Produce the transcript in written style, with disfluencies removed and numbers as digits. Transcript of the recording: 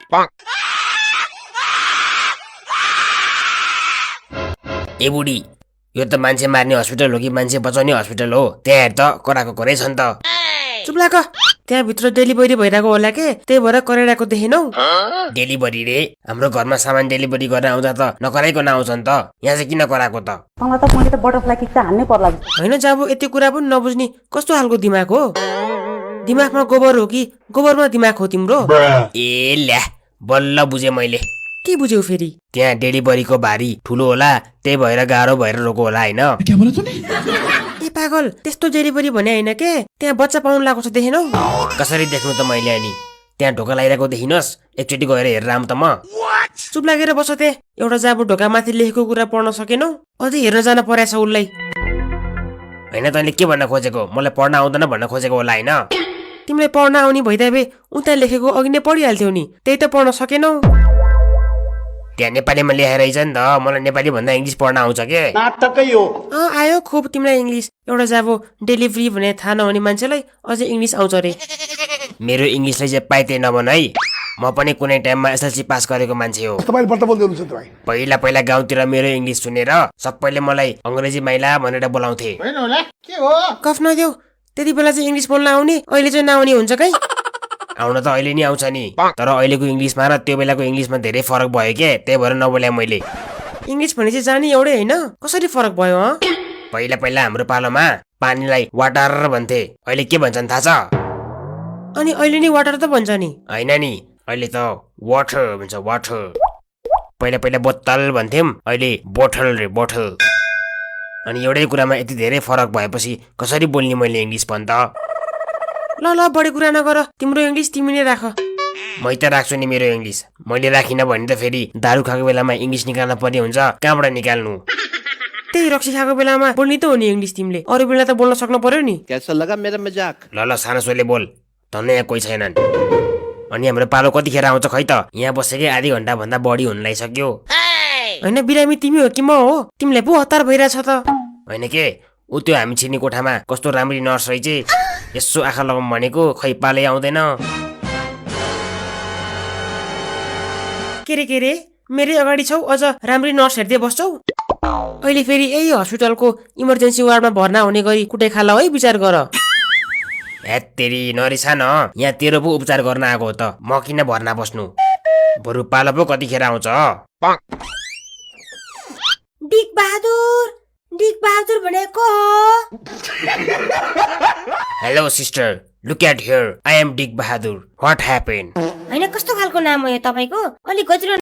ए बुढी, यो त मान्छे मार्ने हस्पिटल हो कि मान्छे बचाउने हस्पिटल हो? त्यहाँ हेर त कराको कोरै छन् त। चुप लाग, त्यहाँ भित्र डेलिभरी भइरहेको होला के, त्यही भएर कराइरहेको देखेनौ? डेलिभरी रे? हाम्रो घरमा सामान डेलिभरी गर्न आउँदा त नकराइकन आउँछन् त, यहाँ चाहिँ किन कराको त? मलाई त मैले त बटरफ्लाई किक त हान्नै पर्ला। होइन जाबु, यति कुरा पनि नबुझ्ने कस्तो खालको दिमाग हो? दिमागमा गोबर हो कि गोबरमा दिमाग हो तिम्रो? ए ल्या, बल्ल बुझे मैले। के बुझ्यौ फेरि? त्यहाँ डेलिभरीको भारी ठुलो होला, त्यही भएर गाह्रो भएर रोको होला होइन? ए पागल, त्यस्तो डेलिभरी भने होइन के, त्यहाँ बच्चा पाउनु लागेको छ देखेनौ? कसरी देख्नु त मैले? अनि त्यहाँ ढोका लगाइरहेको देखिनुहोस्, एकचोटि गएर हेरेर आऊँ त म। चुप लागेर बस त्यहाँ। एउटा जाबु ढोकामाथि लेखेको कुरा पढ्न सकेनौ, अझै हेर्न जान परेछ उसलाई। होइन तैँले के भन्न खोजेको? मलाई पढ्न आउँदैन भन्न खोजेको होला होइन? तिमीलाई पढ्न आउने भइदिए भए उता लेखेको अघि नै पढिहाल्थ्यौ नि, त्यही त पढ्न सकेनौ। त्यहाँ नेपालीमा लेखेर रहेछ नि त, मलाई नेपाली भन्दा इङ्ग्लिस पढ्न आउँछ के? नाटकै हो। आयो खुब तिमीलाई इङ्ग्लिस। एउटा जाबो डेलिभरी भने थाहा नहुने मान्छेलाई अझै इङ्ग्लिस आउँछ रे। मेरो इङ्ग्लिसलाई चाहिँ पाइते नभन है, म पनि कुनै टाइममा एसएलसी पास गरेको मान्छे हो। पहिला पहिला गाउँतिर मेरो इङ्ग्लिस सुनेर सबैले मलाई अङ्ग्रेजी माइला भनेर बोलाउँथे। कफ नदेऊ, त्यति बेला चाहिँ इङ्ग्लिस बोल्न आउने, अहिले चाहिँ नआउने हुन्छ कहीँ? आउन त अहिले नि आउँछ नि, तर अहिलेको इङ्ग्लिसमा र त्यो बेलाको इङ्ग्लिसमा धेरै फरक भयो के, त्यही भएर नबोले मैले। इङ्ग्लिस भने चाहिँ जाने एउटै होइन, कसरी फरक भयो? पहिला पहिला हाम्रो पालोमा पानीलाई वाटर भन्थे, अहिले के भन्छन् थाहा छ? अनि अहिले नि वाटर त भन्छ नि? होइन नि, अहिले त वाटर भन्छ, वाटर। पहिला पहिला बोतल भन्थ्यौँ, अहिले बोटल रे, बोटल। अनि एउटै कुरामा यति धेरै फरक भएपछि कसरी बोल्ने मैले इङ्ग्लिस भन् त? ल ल बढी कुरा नगर, तिम्रो इङ्ग्लिस तिमी नै राख। मै त राख्छु नि मेरो इङ्ग्लिस, मैले राखिनँ भने त फेरि दारू खाएको बेलामा इङ्ग्लिस निकाल्न पर्ने हुन्छ, कहाँबाट निकाल्नु? त्यही रक्सी खाएको बेलामा बोल्ने त हो नि इङ्ग्लिस तिमीले, अरू बेला त बोल्न सक्नु पर्यो नि। कैसा लगा मेरा मजाक? ल सानो सोले बोल, धन्य यहाँ कोही छैनन्। अनि हाम्रो पालो कतिखेर आउँछ खै त? यहाँ बसेकै आधी घन्टा भन्दा बढी हुन लागिसक्यो। होइन बिरामी तिमी हो कि म हो? तिमीलाई पो हतार भइरहेछ त। होइन के, ऊ त्यो हामी छिर्ने कोठामा कस्तो राम्री नर्स रहेछ, यसो आँखा लगाउँ भनेको खै पालै आउँदैन। के रे मेरै अगाडि छौ, अझ राम्री नर्स हेर्दै बस्छौ? अहिले फेरि यही हस्पिटलको इमर्जेन्सी वार्डमा भर्ना हुने गरी कुटै खाला है, विचार गर। हेत्तेरी नरिसा न, यहाँ तेरो पो उपचार गर्न आएको हो त, म किन भर्ना बस्नु? बरु पालो पो कतिखेर आउँछ? डिक बहादुर भनेको हो। Hello sister, look at here, I am Dik Bahadur, what happen? होइन कस्तो खालको नाम हो यो तपाईँको? अलिक गजिलो